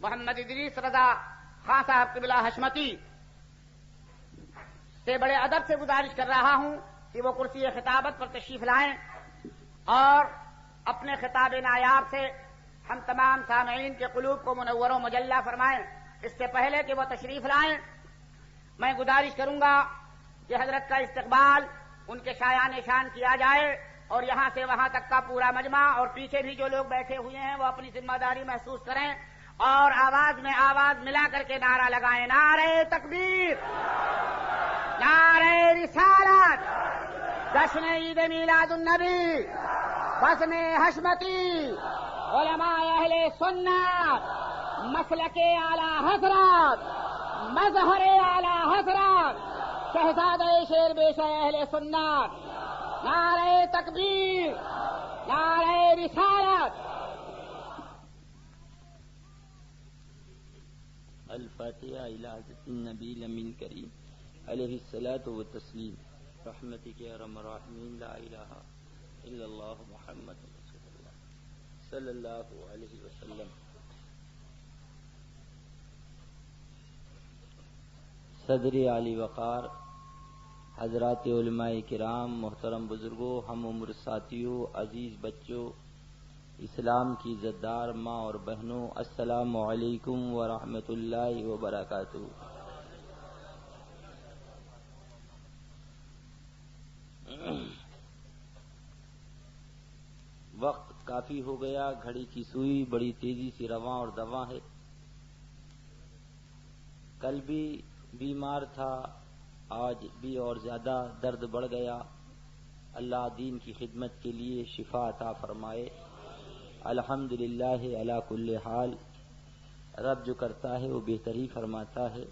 محمد ادریس رضا خان صاحب قبلہ حشمتی سے بڑے ادب سے گزارش کر رہا ہوں کہ وہ کرسی خطابت پر تشریف لائیں اور اپنے خطاب نایاب سے ہم تمام سامعین کے قلوب کو منور و مجلہ فرمائیں۔ اس سے پہلے کہ وہ تشریف لائیں میں گزارش کروں گا کہ حضرت کا استقبال ان کے شایان شان کیا جائے اور یہاں سے وہاں تک کا پورا مجمع اور پیچھے بھی جو لوگ بیٹھے ہوئے ہیں وہ اپنی ذمہ داری محسوس کریں اور آواز میں آواز ملا کر کے نعرہ لگائیں، نعرہ تکبیر، نعرہ رسالت، جشن عید میلاد النبی، بزم حشمتی، علماء اہل سنت، مسلک اعلی حضرت، مظہر اعلی حضرت، شہزادہ شیر بیش اہل سنت، نعرہ تکبیر، نعرہ رسالت۔ الفاتحہ الی حضرت النبی الامین کریم علیہ الصلاۃ والتسلیم۔ رحمتک یا ارحم الراحمین، لا الہ الا اللہ محمد رسول اللہ صلی اللہ علیہ وسلم۔ صدر علی وقار، حضرات علماء کرام، محترم بزرگوں، ہم عمر ساتھیوں، عزیز بچوں، اسلام کی عزتدار ماں اور بہنوں، السلام علیکم ورحمۃ اللہ وبرکاتہ۔ وقت کافی ہو گیا، گھڑی کی سوئی بڑی تیزی سے رواں اور دواں ہے۔ کل بھی بیمار تھا، آج بھی اور زیادہ درد بڑھ گیا۔ اللہ دین کی خدمت کے لیے شفا عطا فرمائے۔ الحمدللہ علی کل حال، رب جو کرتا ہے وہ بہتر ہی فرماتا ہے۔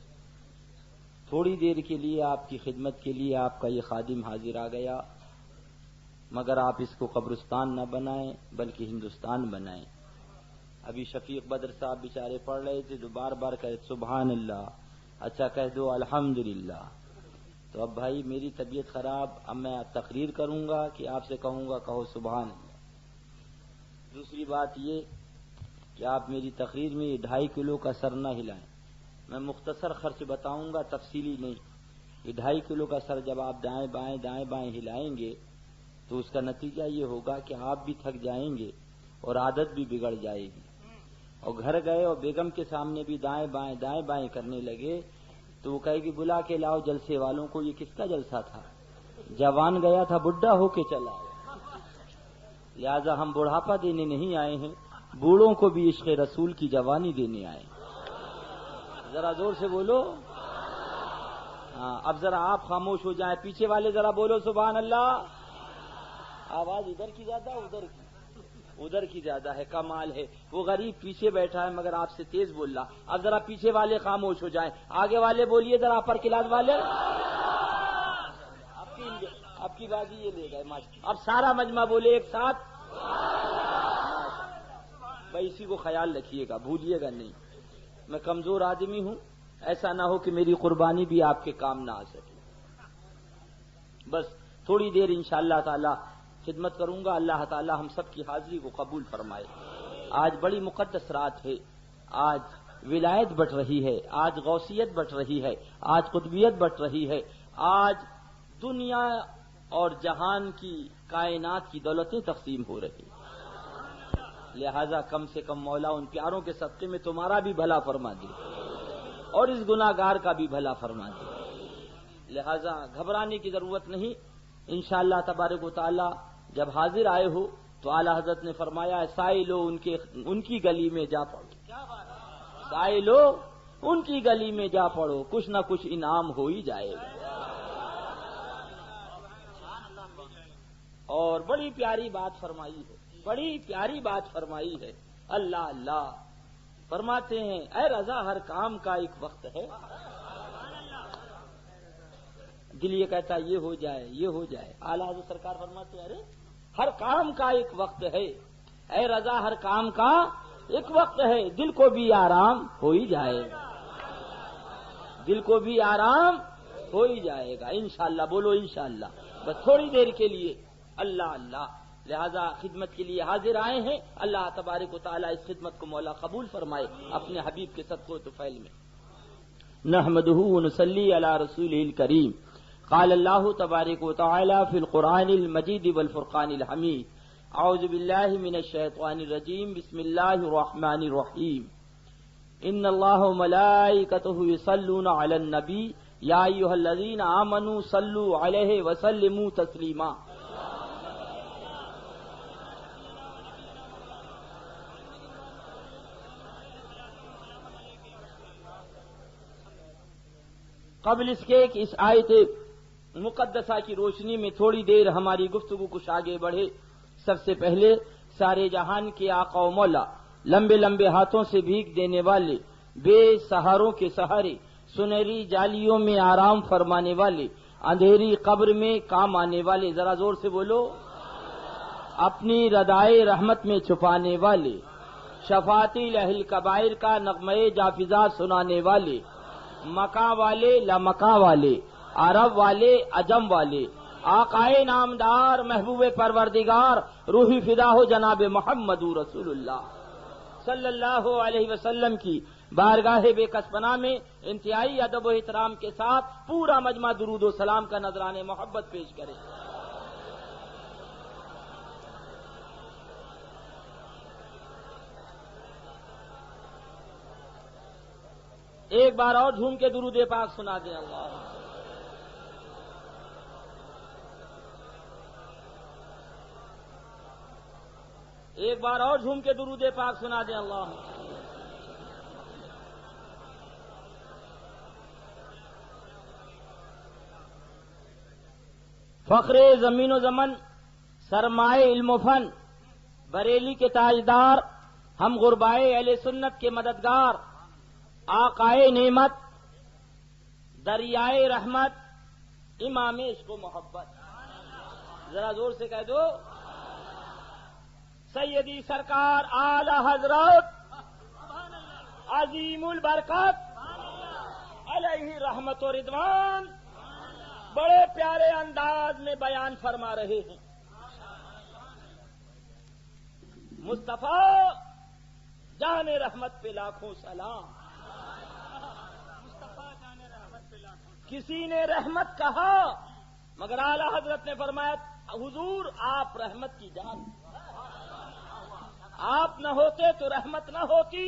تھوڑی دیر کے لیے آپ کی خدمت کے لیے آپ کا یہ خادم حاضر آ گیا، مگر آپ اس کو قبرستان نہ بنائیں بلکہ ہندوستان بنائیں۔ ابھی شفیق بدر صاحب بیچارے پڑھ رہے تھے تو بار بار کہے سبحان اللہ، اچھا کہہ دو الحمدللہ۔ تو اب بھائی میری طبیعت خراب، اب میں تقریر کروں گا کہ آپ سے کہوں گا کہو سبحان اللہ۔ دوسری بات یہ کہ آپ میری تقریر میں 2.5 کلو کا سر نہ ہلائیں۔ میں مختصر خرچ بتاؤں گا، تفصیلی نہیں۔ یہ 2.5 کلو کا سر جب آپ دائیں بائیں ہلائیں گے تو اس کا نتیجہ یہ ہوگا کہ آپ بھی تھک جائیں گے اور عادت بھی بگڑ جائے گی، اور گھر گئے اور بیگم کے سامنے بھی دائیں بائیں کرنے لگے تو وہ کہے گی بلا کے لاؤ جلسے والوں کو، یہ کس کا جلسہ تھا؟ جوان گیا تھا بڈھا ہو کے چلا آیا۔ لہذا ہم بڑھاپا دینے نہیں آئے ہیں، بوڑھوں کو بھی عشق رسول کی جوانی دینے آئے ہیں۔ ذرا زور سے بولو۔ ہاں اب ذرا آپ خاموش ہو جائیں، پیچھے والے ذرا بولو سبحان اللہ۔ آواز ادھر کی زیادہ ادھر کی زیادہ ہے، کمال ہے۔ وہ غریب پیچھے بیٹھا ہے مگر آپ سے تیز بول رہا۔ اب ذرا پیچھے والے خاموش ہو جائیں، آگے والے بولیے ذرا، اپر کلاس والے۔ اب کی بازی یہ لے گئے ماشاءاللہ۔ اب سارا مجمع بولے ایک ساتھ، بھائی اسی کو خیال رکھیے گا، بھولیے گا نہیں۔ میں کمزور آدمی ہوں، ایسا نہ ہو کہ میری قربانی بھی آپ کے کام نہ آ سکے۔ بس تھوڑی دیر انشاءاللہ تعالی خدمت کروں گا، اللہ تعالی ہم سب کی حاضری کو قبول فرمائے۔ آج بڑی مقدس رات ہے، آج ولایت بٹ رہی ہے، آج غوثیت بٹ رہی ہے، آج قطبیت بٹ رہی ہے، آج دنیا اور جہان کی کائنات کی دولتیں تقسیم ہو رہی۔ لہذا کم سے کم مولا ان پیاروں کے صدقے میں تمہارا بھی بھلا فرما دے اور اس گناہگار کا بھی بھلا فرما دے۔ لہذا گھبرانے کی ضرورت نہیں، انشاءاللہ تبارک و تعالی جب حاضر آئے ہو تو اعلی حضرت نے فرمایا ہے سائلو ان کی گلی میں جا پڑو، سائلو ان کی گلی میں جا پڑو، کچھ نہ کچھ انعام ہو ہی جائے گا۔ اور بڑی پیاری بات فرمائی ہے، بڑی پیاری بات فرمائی ہے۔ اللہ اللہ فرماتے ہیں اے رضا ہر کام کا ایک وقت ہے۔ دل یہ کہتا ہے یہ ہو جائے یہ ہو جائے، اعلیٰ حضرت سرکار فرماتے ہیں ارے ہر کام کا ایک وقت ہے، اے رضا ہر کام کا ایک وقت ہے، دل کو بھی آرام ہو ہی جائے گا، دل کو بھی آرام ہو ہی جائے گا انشاءاللہ۔ بولو انشاءاللہ۔ بس تھوڑی دیر کے لیے اللہ اللہ لہذا خدمت کے لیے حاضر آئے ہیں. اللہ تبارک و تعالیٰ اس خدمت کو مولا قبول فرمائے اپنے حبیب کے صدقہ و طفیل میں. نحمدہ ونصلی علی رسولہ الکریم. قال اللہ تبارک و تعالیٰ فی القرآن المجید والفرقان الحمید. اعوذ باللہ من الشیطان الرجیم. بسم اللہ الرحمن الرحیم. ان اللہ وملائکتہ یصلون علی النبی یا ایھا الذین آمنوا صلوا علیہ وسلموا تسلیما. قبل اس کے کہ اس آیت مقدسہ کی روشنی میں تھوڑی دیر ہماری گفتگو کچھ آگے بڑھے، سب سے پہلے سارے جہان کے آقا و مولا، لمبے لمبے ہاتھوں سے بھیک دینے والے، بے سہاروں کے سہارے، سنہری جالیوں میں آرام فرمانے والے، اندھیری قبر میں کام آنے والے، ذرا زور سے بولو، اپنی ردائے رحمت میں چھپانے والے، شفاعتی لہل کبائر کا نغمے جافزا سنانے والے، مکہ والے لامکہ والے، عرب والے عجم والے، آقائے نامدار محبوب پروردگار روحی فدا ہو جناب محمد رسول اللہ صلی اللہ علیہ وسلم کی بارگاہ بے کس پناہ میں انتہائی ادب و احترام کے ساتھ پورا مجمع درود و سلام کا نذرانہ محبت پیش کرے. ایک بار اور جھوم کے درود پاک سنا دیں. اللہ ایک بار اور جھوم کے درود پاک سنا دیں. اللہ فخر زمین و زمن، سرمائے علم و فن، بریلی کے تاجدار، ہم غربائے اہل سنت کے مددگار، آقائے نعمت، دریائے رحمت، امام عشق و محبت، ذرا زور سے کہہ دو، سیدی سرکار اعلی حضرت عظیم البرکت علیہ رحمت و رضوان بڑے پیارے انداز میں بیان فرما رہے ہیں. مصطفیٰ جان رحمت پہ لاکھوں سلام. کسی نے رحمت کہا مگر اعلی حضرت نے فرمایا حضور آپ رحمت کی جان، آپ نہ ہوتے تو رحمت نہ ہوتی.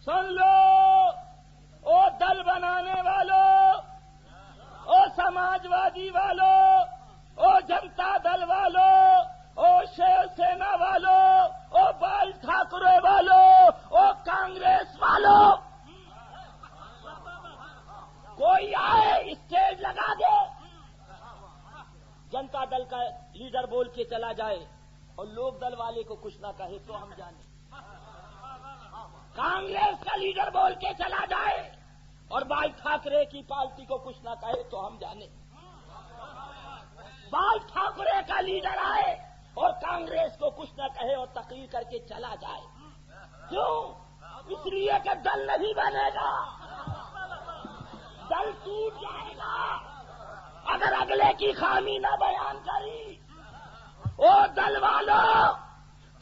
سن لو او دل بنانے والوں، او سماجوادی والوں، او جنتا دل والوں، او شیو سینا والوں، او بال ٹھاکرے والوں، او کانگریس والوں، کوئی آئے اسٹیج لگا دے، جنتا دل کا لیڈر بول کے چلا جائے اور لوگ دل والے کو کچھ نہ کہے تو ہم جانیں، کانگریس کا لیڈر بول کے چلا جائے اور بال ٹھاکرے کی پارٹی کو کچھ نہ کہے تو ہم جانیں، بال ٹھاکرے کا لیڈر آئے اور کانگریس کو کچھ نہ کہے اور تقریر کر کے چلا جائے. کیوں؟ اس لیے کہ دل نہیں بنے گا، دل ٹوٹ جائے گا اگر اگلے کی خامی نہ بیان کری. او دل والوں،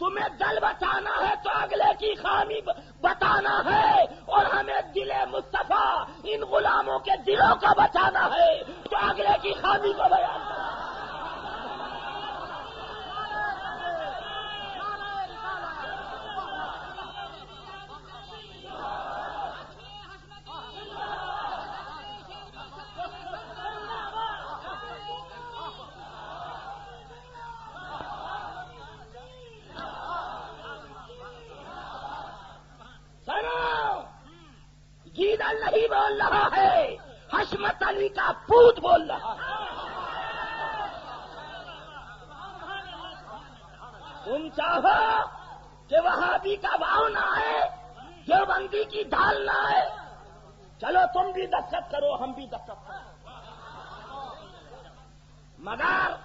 تمہیں دل بچانا ہے تو اگلے کی خامی بتانا ہے، اور ہمیں دل مصطفیٰ ان غلاموں کے دلوں کو بچانا ہے تو اگلے کی خامی کو بیان کرنا. نہیں بول رہا ہے، حشمت علی کا پوت بول رہا ہے. تم چاہو کہ وہابی کا بھاؤ نہ آئے، دیوبندی کی ڈھال نہ آئے، چلو تم بھی دستخط کرو، ہم بھی دستخط کرو، مگر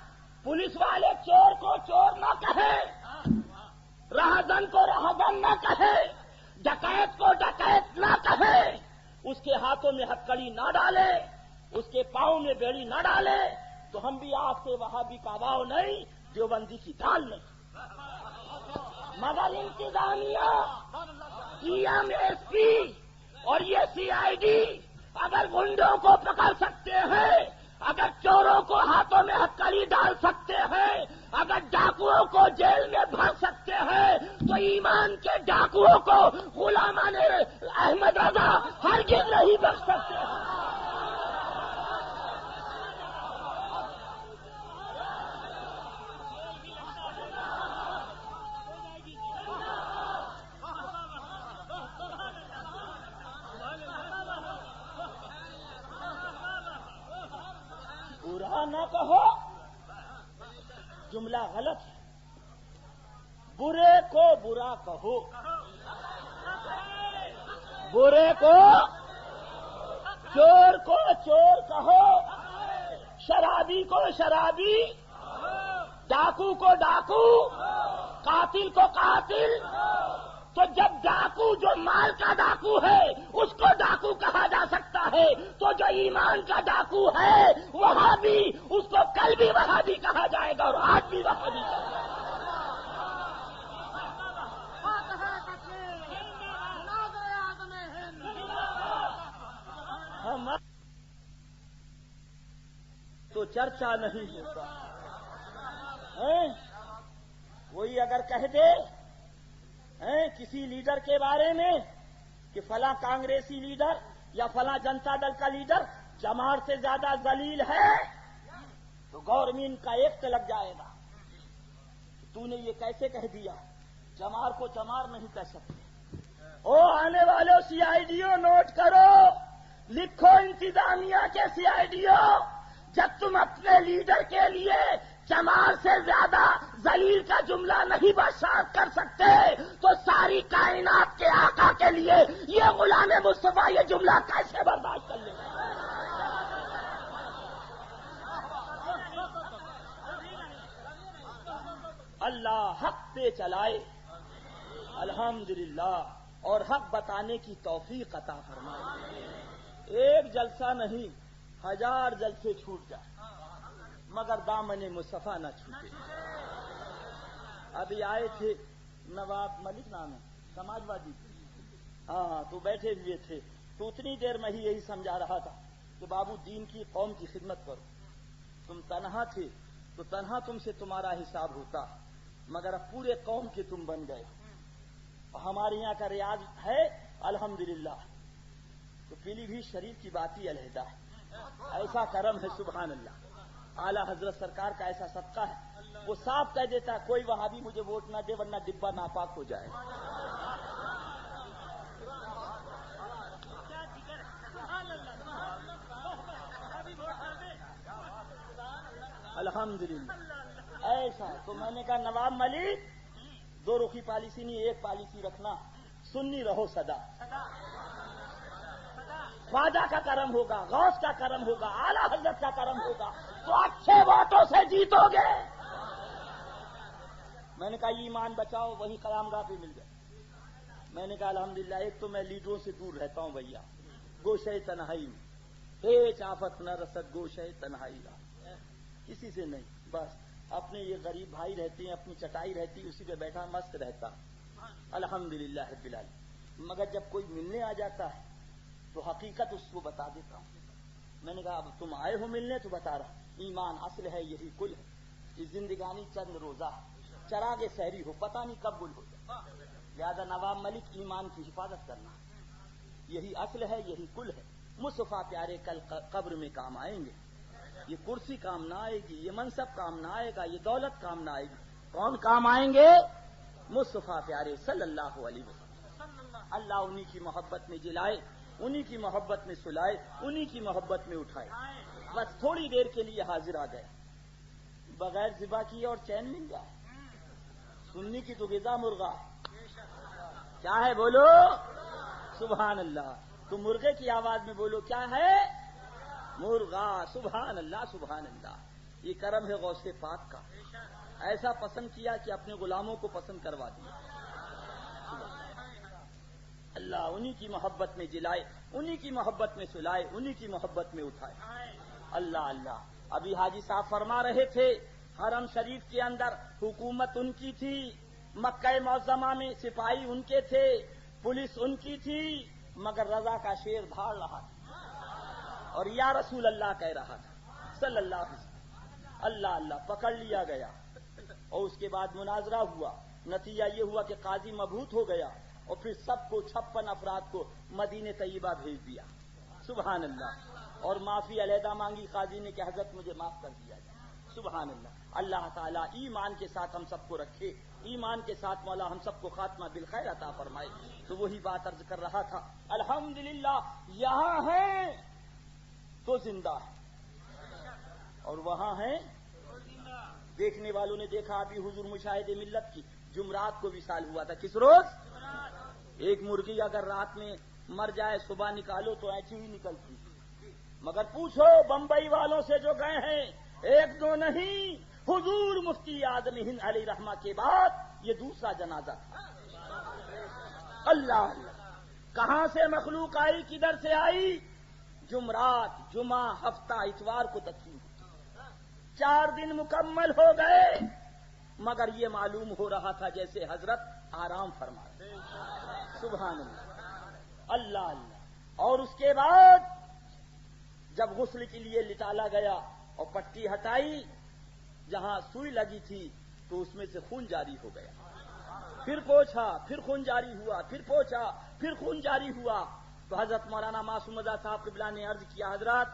پولیس والے چور کو چور نہ کہے، رہزن کو رہزن نہ کہے، ڈکیت کو ڈکیت نہ کہے، اس کے ہاتھوں میں ہتکڑی نہ ڈالے، اس کے پاؤں میں بیڑی نہ ڈالے، تو ہم بھی آپ سے وہابی کا واؤ نہیں، دیوبندی کی دال نہیں، مگر انتظامیہ، EMSP اور یہ CID اگر گنڈوں کو پکڑ سکتے ہیں، اگر چوروں کو ہاتھوں میں ہتکڑی ڈال سکتے ہیں، اگر ڈاکوؤں کو جیل میں بھر سکتے ہیں، تو ایمان کے ڈاکوؤں کو غلامان احمد رضا ہرگز نہیں بخش سکتے ہیں۔ برا نہ کہو، جملہ غلط ہے، برے کو برا کہو، برے کو چور کہو، شرابی کو شرابی، ڈاکو کو ڈاکو، قاتل کو قاتل۔ تو جب ڈاکو جو مال کا ڈاکو ہے اس کو ڈاکو کہا جا سکتا ہے، تو جو ایمان کا ڈاکو ہے وہاں بھی اس کو کل بھی وہاں بھی کہا جائے گا اور آج بھی وہاں بھی کہا جائے گا۔ تو چرچا نہیں ہوتا، کوئی اگر کہہ دے کسی لیڈر کے بارے میں کہ فلاں کانگریسی لیڈر یا فلاں جنتا دل کا لیڈر چمار سے زیادہ ذلیل ہے، تو گورنمنٹ کا ایکٹ لگ جائے گا۔ تو نے یہ کیسے کہہ دیا؟ چمار کو چمار نہیں کہہ سکتے۔ او آنے والوں CIDوں نوٹ کرو، لکھو انتظامیہ کے CIDوں، جب تم اپنے لیڈر کے لیے چمار سے زیادہ ذلیل کا جملہ نہیں برداشت کر سکتے تو ساری کائنات کے آقا کے لیے یہ غلام مصطفیٰ یہ جملہ کیسے برداشت کر لے گا؟ اللہ حق پہ چلائے الحمدللہ، اور حق بتانے کی توفیق عطا فرمائے۔ ایک جلسہ نہیں، 1000 جلسے چھوٹ جائے مگر دامن مصطفیٰ نہ چھوٹے۔ ابھی آئے تھے نواب ملک نام ہے، سماجوادی، ہاں تو بیٹھے ہوئے تھے، تو اتنی دیر میں ہی یہی سمجھا رہا تھا کہ بابو دین کی قوم کی خدمت کرو، تم تنہا تھے تو تنہا تم سے تمہارا حساب ہوتا، مگر اب پورے قوم کے تم بن گئے۔ ہمارے یہاں کا ریاض ہے الحمدللہ، تو پیلی بھی شریف کی بات ہی علیحدہ ہے، ایسا کرم ہے سبحان اللہ۔ اعلی حضرت سرکار کا ایسا صدقہ ہے، وہ صاف کہہ دیتا ہے کوئی وہاں بھی مجھے ووٹ نہ دے ورنہ ڈبہ ناپاک ہو جائے۔ الحمدللہ ایسا تو میں نے کہا نواب ملک دو رخی پالیسی نہیں، ایک پالیسی رکھنا، سنی رہو سدا، خواجہ کا کرم ہوگا، غوث کا کرم ہوگا، اعلی حضرت کا کرم ہوگا تو اچھے ووٹوں سے جیتو گے۔ میں نے کہا ایمان بچاؤ، وہی قیام گاہ پہ مل گئے۔ میں نے کہا الحمدللہ ایک تو میں لیڈروں سے دور رہتا ہوں بھیا، گوشے تنہائی میں ہیچ آفت نہ رسد، گوشے تنہائی رہا، کسی سے نہیں، بس اپنے یہ غریب بھائی رہتے ہیں، اپنی چٹائی رہتی اسی پہ بیٹھا مست رہتا الحمدللہ رب العالمین۔ مگر جب کوئی ملنے آ جاتا ہے تو حقیقت اس کو بتا دیتا ہوں۔ میں نے کہا اب تم آئے ہو ملنے تو بتا رہا، ایمان اصل ہے یہی کل ہے، یہ زندگانی چند روزہ چراغ سحری ہو پتہ نہیں کب گل ہو جائے، لہذا نواب ملک ایمان کی حفاظت کرنا، یہی اصل ہے یہی کل ہے۔ مصطفیٰ پیارے کل قبر میں کام آئیں گے، یہ کرسی کام نہ آئے گی، یہ منصب کام نہ آئے گا، یہ دولت کام نہ آئے گی، کون کام آئیں گے؟ مصطفیٰ پیارے صلی اللہ علیہ وسلم۔ اللہ انہی کی محبت میں جلائے، انہی کی محبت میں سلائے، انہی کی محبت میں اٹھائے۔ بس تھوڑی دیر کے لیے حاضر آ گئے، بغیر ذبح کیے اور چین مل جائے، سنی کی تو غذا مرغا کیا ہے بولو سبحان اللہ، تو مرغے کی آواز میں بولو کیا ہے؟ مرغا، سبحان اللہ سبحان اللہ۔ یہ کرم ہے غوث پاک کا، ایسا پسند کیا کہ اپنے غلاموں کو پسند کروا دیا۔ اللہ انہی کی محبت میں جلائے، انہی کی محبت میں سلائے، انہی کی محبت میں اٹھائے۔ اللہ اللہ۔ ابھی حاجی صاحب فرما رہے تھے حرم شریف کے اندر حکومت ان کی تھی، مکہ معظمہ میں سپاہی ان کے تھے، پولیس ان کی تھی، مگر رضا کا شیر دھاڑ رہا تھا اور یا رسول اللہ کہہ رہا تھا صلی اللہ علیہ وسلم۔ اللہ اللہ پکڑ لیا گیا اور اس کے بعد مناظرہ ہوا، نتیجہ یہ ہوا کہ قاضی مبہوت ہو گیا اور پھر سب کو 56 افراد کو مدینہ طیبہ بھیج دیا، سبحان اللہ، اور معافی علیحدہ مانگی قاضی نے کہ حضرت مجھے معاف کر دیا جائے، سبحان اللہ۔ اللہ تعالیٰ ایمان کے ساتھ ہم سب کو رکھے، ایمان کے ساتھ مولا ہم سب کو خاتمہ بالخیر عطا فرمائے۔ تو وہی بات عرض کر رہا تھا، الحمدللہ یہاں ہیں تو زندہ ہے اور وہاں ہیں، دیکھنے والوں نے دیکھا ابھی حضور مشاہد ملت کی جمعرات کو وصال ہوا تھا، کس روز؟ ایک مرغی اگر رات میں مر جائے صبح نکالو تو ایسی ہی نکلتی، مگر پوچھو بمبئی والوں سے جو گئے ہیں، ایک دو نہیں، حضور مفتی اعظم ہند علیہ رحمہ کے بعد یہ دوسرا جنازہ تھا۔ اللہ اللہ، کہاں سے مخلوق آئی، کدھر سے آئی؟ جمعرات، جمعہ، ہفتہ، اتوار کو تدفین، 4 دن مکمل ہو گئے، مگر یہ معلوم ہو رہا تھا جیسے حضرت آرام فرما رہے، سبحان اللہ، اللہ اللہ۔ اور اس کے بعد جب غسل کے لیے لٹالا گیا اور پٹی ہٹائی، جہاں سوئی لگی تھی تو اس میں سے خون جاری ہو گیا، پھر پوچھا، پھر خون جاری ہوا، پھر پوچھا، پھر خون جاری ہوا، تو حضرت مولانا معصوم رضا صاحب قبلہ نے عرض کیا، حضرات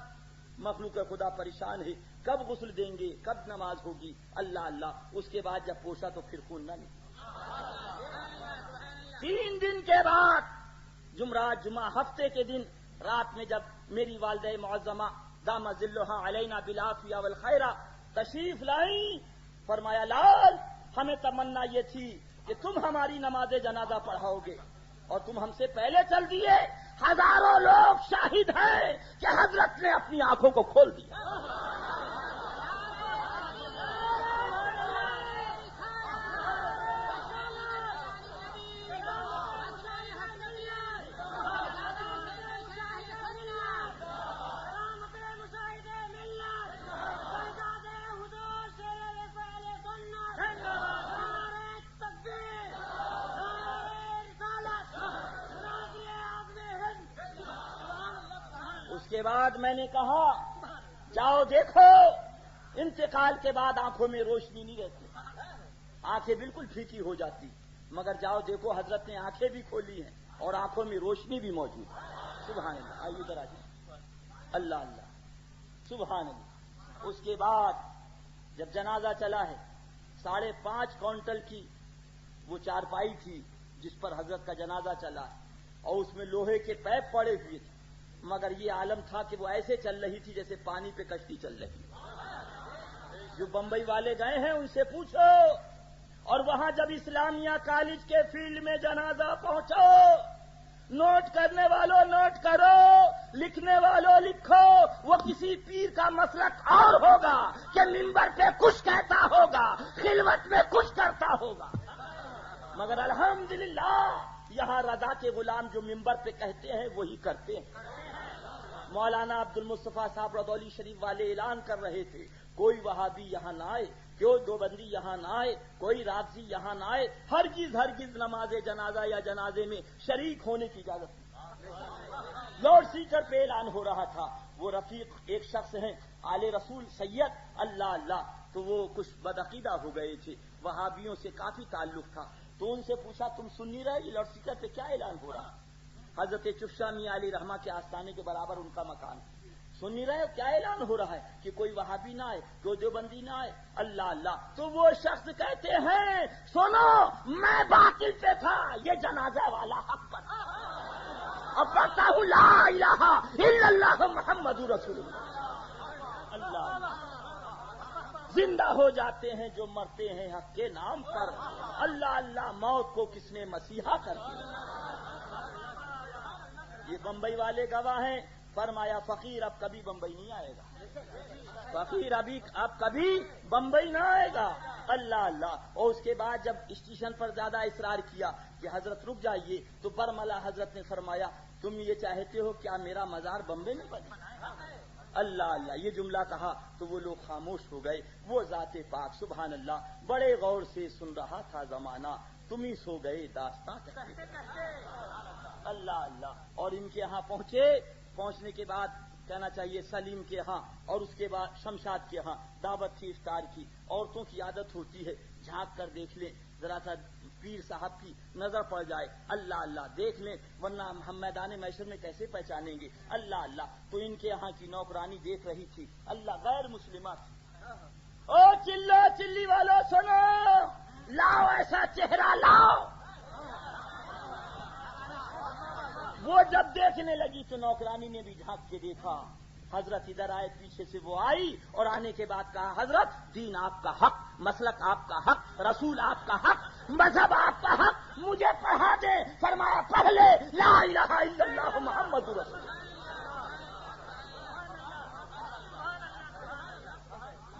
مخلوق خدا پریشان ہے، کب غسل دیں گے، کب نماز ہوگی؟ اللہ اللہ۔ اس کے بعد جب پوچھا تو پھر خون نہ نکلا۔ 3 دن کے بعد جمعرات، جمعہ، ہفتے کے دن رات میں جب میری والدہ معظمہ دامت ذلھا علینا بالعافیہ والخیرہ تشریف لائیں، فرمایا لال ہمیں تمنا یہ تھی کہ تم ہماری نماز جنازہ پڑھاؤ گے اور تم ہم سے پہلے چل دیے، ہزاروں لوگ شاہد ہیں کہ حضرت نے اپنی آنکھوں کو کھول دیا۔ اس کے بعد میں نے کہا جاؤ دیکھو، انتقال کے بعد آنکھوں میں روشنی نہیں رہتی، آنکھیں بالکل پھیکی ہو جاتی، مگر جاؤ دیکھو حضرت نے آنکھیں بھی کھولی ہیں اور آنکھوں میں روشنی بھی موجود ہے، سبحان اللہ۔ آئیے ذرا جی، اللہ اللہ، سبحان اللہ۔ اس کے بعد جب جنازہ چلا ہے، 5.5 کوئنٹل کی وہ چارپائی تھی جس پر حضرت کا جنازہ چلا ہے، اور اس میں لوہے کے پیپ پڑے ہوئے تھے، مگر یہ عالم تھا کہ وہ ایسے چل رہی تھی جیسے پانی پہ کشتی چل رہی۔ جو بمبئی والے گئے ہیں ان سے پوچھو، اور وہاں جب اسلامیہ کالج کے فیلڈ میں جنازہ پہنچو، نوٹ کرنے والوں نوٹ کرو، لکھنے والوں لکھو، وہ کسی پیر کا مسلک اور ہوگا کہ منبر پہ کچھ کہتا ہوگا، خلوت میں کچھ کرتا ہوگا، مگر الحمدللہ یہاں رضا کے غلام جو منبر پہ کہتے ہیں وہی کرتے ہیں۔ مولانا عبد المصطفیٰ صاحب رضوی شریف والے اعلان کر رہے تھے، کوئی وہابی یہاں نہ آئے، کوئی دیوبندی یہاں نہ آئے، کوئی رافضی یہاں نہ آئے، ہرگز نماز جنازہ یا جنازے میں شریک ہونے کی اجازت نہیں۔ لاؤڈ اسپیکر پہ اعلان ہو رہا تھا، وہ رفیق ایک شخص ہیں آل رسول سید، اللہ اللہ، تو وہ کچھ بدعقیدہ ہو گئے تھے، وہابیوں سے کافی تعلق تھا، تو ان سے پوچھا تم سن نہیں رہے یہ لاؤڈ اسپیکر پہ کیا اعلان ہو رہا؟ حضرت چشا میاں علی رحمہ کے آستانے کے برابر ان کا مکان، سن نہیں رہے کیا اعلان ہو رہا ہے کہ کوئی وہابی نہ آئے، کوئی دیوبندی نہ آئے، اللہ اللہ۔ تو وہ شخص کہتے ہیں سنو میں باطل پہ تھا، یہ جنازہ والا حق پر، اب پڑھتا ہوں لا الہ الا اللہ محمد رسول اللہ، اللہ زندہ ہو جاتے ہیں جو مرتے ہیں حق کے نام پر، اللہ اللہ، موت کو کس نے مسیحا کر دیا۔ یہ بمبئی والے گواہ ہیں، فرمایا فقیر اب کبھی بمبئی نہیں آئے گا، فقیر اب کبھی بمبئی نہ آئے گا، اللہ اللہ۔ اور اس کے بعد جب اسٹیشن پر زیادہ اصرار کیا کہ حضرت رک جائیے، تو برملا حضرت نے فرمایا تم یہ چاہتے ہو کیا میرا مزار بمبئی میں بنے؟ اللہ اللہ یہ جملہ کہا تو وہ لوگ خاموش ہو گئے. وہ ذات پاک سبحان اللہ بڑے غور سے سن رہا تھا زمانہ, تم ہی سو گئے داستاں کہتے. اللہ اللہ. اور ان کے یہاں پہنچنے کے بعد کہنا چاہیے سلیم کے ہاں, اور اس کے بعد شمشاد کے ہاں دعوت تھی افطار کی. عورتوں کی عادت ہوتی ہے جھانک کر دیکھ لیں, ذرا سا پیر صاحب کی نظر پڑ جائے, اللہ اللہ دیکھ لیں, ورنہ ہم میدان محشر میں کیسے پہچانیں گے. اللہ اللہ. تو ان کے یہاں کی نوکرانی دیکھ رہی تھی, اللہ غیر مسلمہ تھی. او چلو چلی والو سنو, لاؤ ایسا چہرہ لاؤ. وہ جب دیکھنے لگی تو نوکرانی نے بھی جھانک کے دیکھا. حضرت ادھر آئے, پیچھے سے وہ آئی, اور آنے کے بعد کہا حضرت دین آپ کا حق, مسلک آپ کا حق, رسول آپ کا حق, مذہب آپ کا حق, مجھے پڑھا دے. فرمایا پڑھ لے لا الہ الا اللہ محمد رسول اللہ.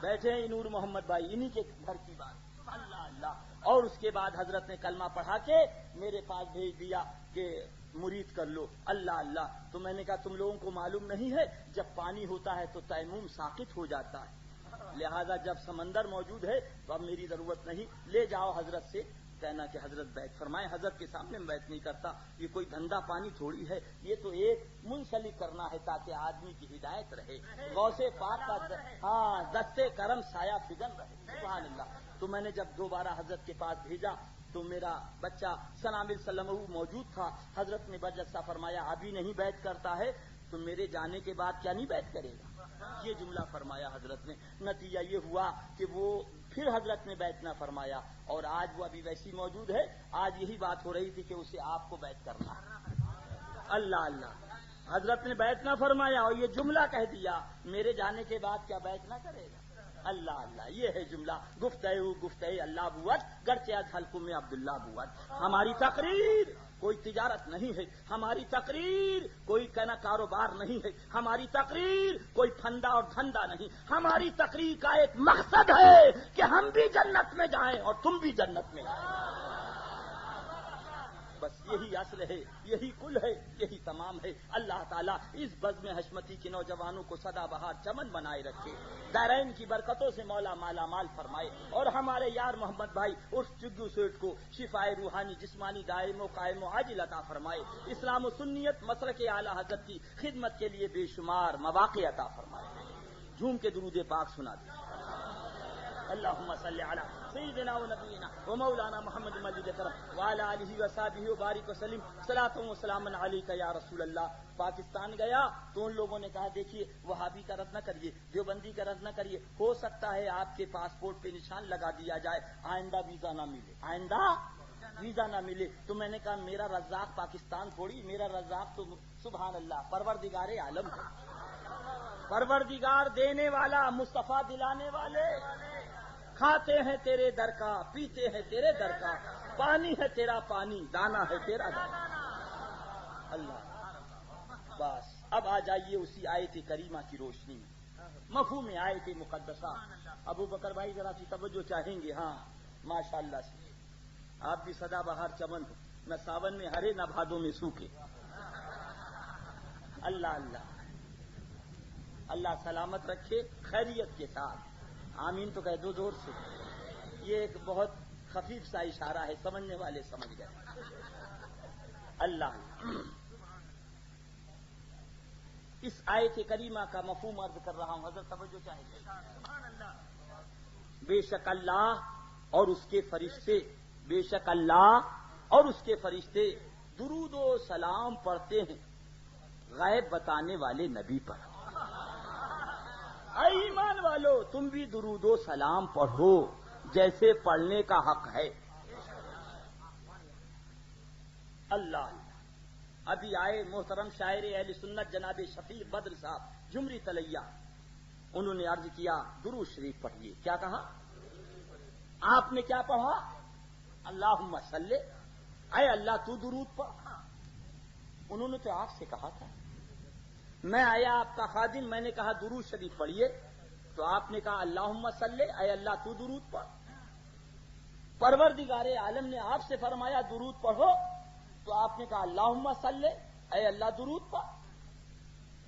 بیٹھے ہیں نور محمد بھائی, انہی کے گھر کی بات. اللہ اللہ. اور اس کے بعد حضرت نے کلمہ پڑھا کے میرے پاس بھیج دیا کہ مرید کر لو. اللہ اللہ. تو میں نے کہا تم لوگوں کو معلوم نہیں ہے جب پانی ہوتا ہے تو تیمم ساقط ہو جاتا ہے, لہذا جب سمندر موجود ہے تو اب میری ضرورت نہیں, لے جاؤ حضرت سے کہنا کہ حضرت بیت فرمائے. حضرت کے سامنے میں بیت نہیں کرتا, یہ کوئی دھندا پانی تھوڑی ہے, یہ تو ایک منسلک کرنا ہے تاکہ آدمی کی ہدایت رہے, غوث پاک کا دستے کرم سایہ فگن رہے. سبحان اللہ. تو میں نے جب دوبارہ حضرت کے پاس بھیجا تو میرا بچہ سلام سلم موجود تھا. حضرت نے برجستہ فرمایا ابھی نہیں بیعت کرتا ہے تو میرے جانے کے بعد کیا نہیں بیعت کرے گا. یہ جملہ فرمایا حضرت نے. نتیجہ یہ ہوا کہ وہ پھر حضرت نے بیعت نہ فرمایا, اور آج وہ ابھی ویسی موجود ہے. آج یہی بات ہو رہی تھی کہ اسے آپ کو بیعت کرنا. اللہ اللہ. حضرت نے بیعت نہ فرمایا اور یہ جملہ کہہ دیا میرے جانے کے بعد کیا بیعت نہ کرے گا. اللہ اللہ. یہ ہے جملہ گفتہ اللہ بوت گرچہ از حلقوں میں عبداللہ بوت. ہماری تقریر کوئی تجارت نہیں ہے, ہماری تقریر کوئی کہنا کاروبار نہیں ہے, ہماری تقریر کوئی پھندا اور دھندا نہیں. ہماری تقریر کا ایک مقصد ہے کہ ہم بھی جنت میں جائیں اور تم بھی جنت میں جائیں. بس یہی اصل ہے, یہی کل ہے, یہی تمام ہے. اللہ تعالیٰ اس بزم حشمتی کے نوجوانوں کو سدا بہار چمن بنائے رکھے, دارین کی برکتوں سے مولا مالا مال فرمائے, اور ہمارے یار محمد بھائی اس چگو سیٹ کو شفائے روحانی جسمانی دائم و قائم و عاجل عطا فرمائے. اسلام و سنیت مسلک اعلی حضرت کی خدمت کے لیے بے شمار مواقع عطا فرمائے. جھوم کے درود پاک سنا دیں. اللهم صل على سيدنا ونبينا ومولانا محمد مجيد الكرم وعلى آله وصحبه وبارك وسلم صلاة وسلام عليك يا رسول اللہ. پاکستان گیا تو ان لوگوں نے کہا دیکھیے وہابی کا رد نہ کریے, دیوبندی کا رد نہ کریے, ہو سکتا ہے آپ کے پاسپورٹ پہ نشان لگا دیا جائے, آئندہ ویزا نہ ملے, آئندہ ویزا نہ ملے. تو میں نے کہا میرا رزاق پاکستان تھوڑی, میرا رزاق تو سبحان اللہ پروردگار عالم ہے, پروردگار دینے والا, مصطفیٰ دلانے والے. کھاتے ہیں تیرے در کا, پیتے ہیں تیرے در کا, پانی ہے تیرا پانی, دانا ہے تیرا دانا. اللہ. بس اب آ جائیے اسی آیت کریمہ کی روشنی میں, مفہوم آیت مقدسہ. ابو بکر بھائی ذرا سی توجہ چاہیں گے. ہاں ماشاء اللہ سے آپ بھی سدا بہار چمن ہو, نہ ساون میں ہرے نہ بھادوں میں سوکھے. اللہ اللہ. اللہ سلامت رکھے خیریت کے ساتھ. آمین تو کہہ دو زور سے. یہ ایک بہت خفیف سا اشارہ ہے, سمجھنے والے سمجھ گئے. اللہ. اس آیت کریمہ کا مفہوم عرض کر رہا ہوں, حضرت توجہ چاہیں گے. بے شک اللہ اور اس کے فرشتے, بے شک اللہ اور اس کے فرشتے درود و سلام پڑھتے ہیں غیب بتانے والے نبی پر. اے ایمان والو تم بھی درود و سلام پڑھو جیسے پڑھنے کا حق ہے. اللہ. ابھی آئے محترم شاعر اہل سنت جناب شفیع بدر صاحب جمری تلیہ, انہوں نے عرض کیا درود شریف پڑھیے. کیا کہا آپ نے, کیا پڑھا؟ اللہم صلی, اے اللہ تو درود پڑھ. انہوں نے تو آپ سے کہا تھا, میں آیا آپ کا خادم, میں نے کہا درود شریف پڑھیے, تو آپ نے کہا اللہم صلی, اے اللہ تو درود پڑھ. پروردگار عالم نے آپ سے فرمایا درود پڑھو, تو آپ نے کہا اللہم صلی, اے اللہ درود پڑھ.